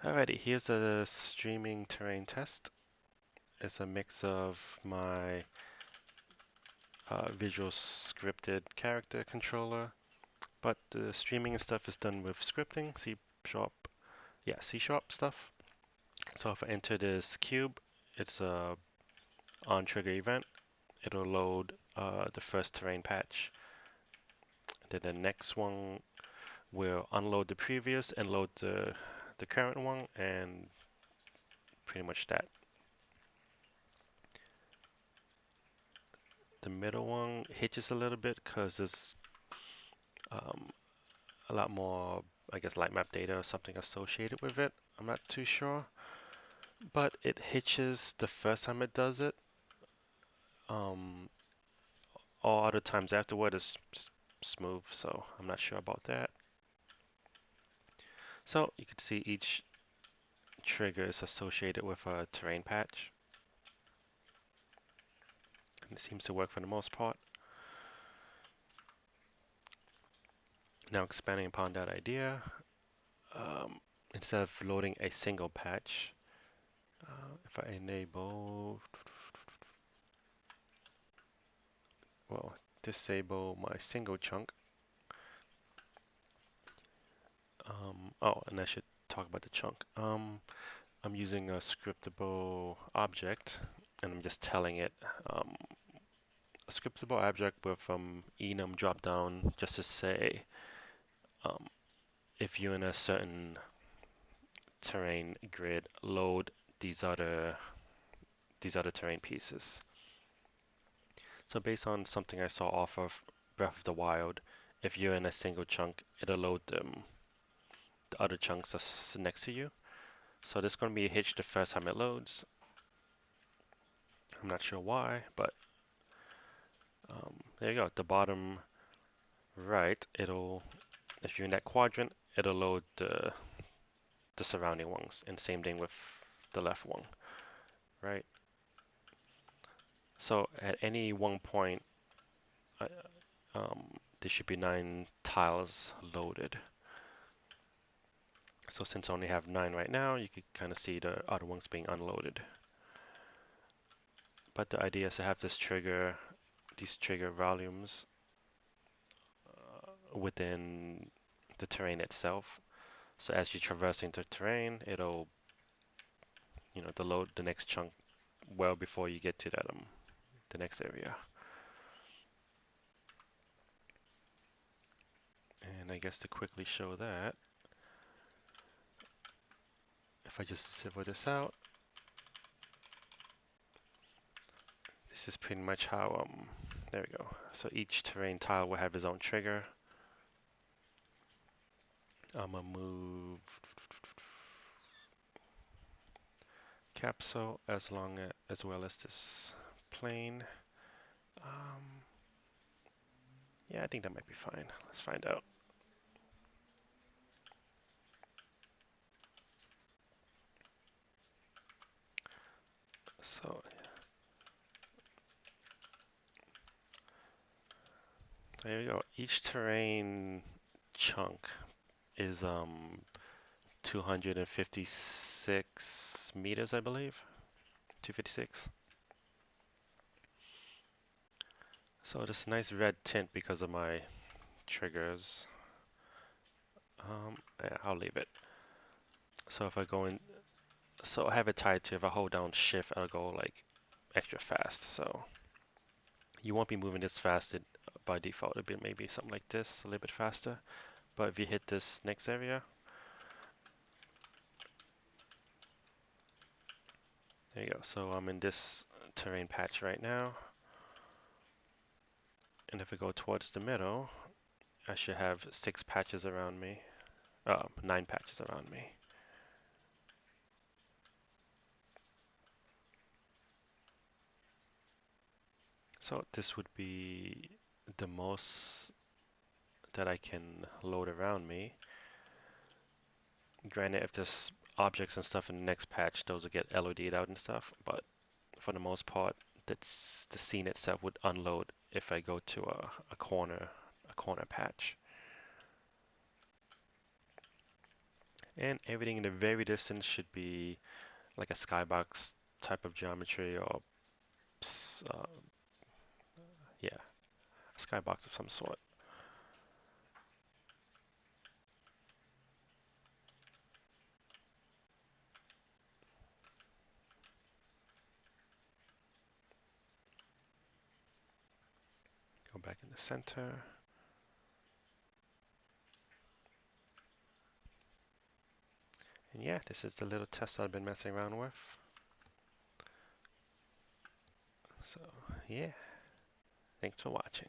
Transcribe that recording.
Alrighty, here's a streaming terrain test. It's a mix of my visual scripted character controller, but the streaming and stuff is done with scripting, C sharp, yeah, C sharp stuff. So if I enter this cube, it's a on trigger event. It'll load the first terrain patch. Then the next one will unload the previous and load the current one, and pretty much that. The middle one hitches a little bit because there's um, a lot more, I guess, light map data or something associated with it. I'm not too sure, but it hitches the first time it does it. Um, all other times afterward is smooth, so I'm not sure about that. So you can see each trigger is associated with a terrain patch, and it seems to work for the most part. Now expanding upon that idea, um, instead of loading a single patch, if I enable, well, disable my single chunk. Oh, and I should talk about the chunk. I'm using a scriptable object, and I'm just telling it um, a scriptable object with enum dropdown just to say um, if you're in a certain terrain grid, load these other terrain pieces. So based on something I saw off of Breath of the Wild, if you're in a single chunk, it'll load the other chunks that's next to you. So there's going to be a hitch the first time it loads. I'm not sure why, but there you go. At the bottom right, if you're in that quadrant, it'll load the surrounding ones, and same thing with the left one, right? So at any one point, uh, there should be 9 tiles loaded. So since I only have 9 right now, you can kind of see the other ones being unloaded. But the idea is to have these trigger volumes within the terrain itself. So as you're traversing the terrain, it'll, the load the next chunk well before you get to that the next area. And I guess to quickly show that, if I just cipher this out, this is pretty much how, there we go. So each terrain tile will have its own trigger. I'm gonna move capsule as well as this plane. Um, yeah, I think that might be fine. Let's find out. So there you go. Each terrain chunk is 256 meters, I believe. 256. So this nice red tint because of my triggers. Yeah, I'll leave it. So if I go in, so I have it tied to if I hold down shift, I'll go like extra fast. So you won't be moving this fast by default. It'll be maybe something like this, a little bit faster. But if you hit this next area, there you go. So I'm in this terrain patch right now. And if I go towards the middle, I should have 6 patches around me. 9 patches around me. So this would be the most that I can load around me. Granted, if there's objects and stuff in the next patch, those will get LOD'd out and stuff, but for the most part, that's the scene itself would unload if I go to a corner patch. And everything in the very distance should be like a skybox type of geometry or yeah, a skybox of some sort. Go back in the center. And yeah, this is the little test I've been messing around with. So yeah, thanks for watching.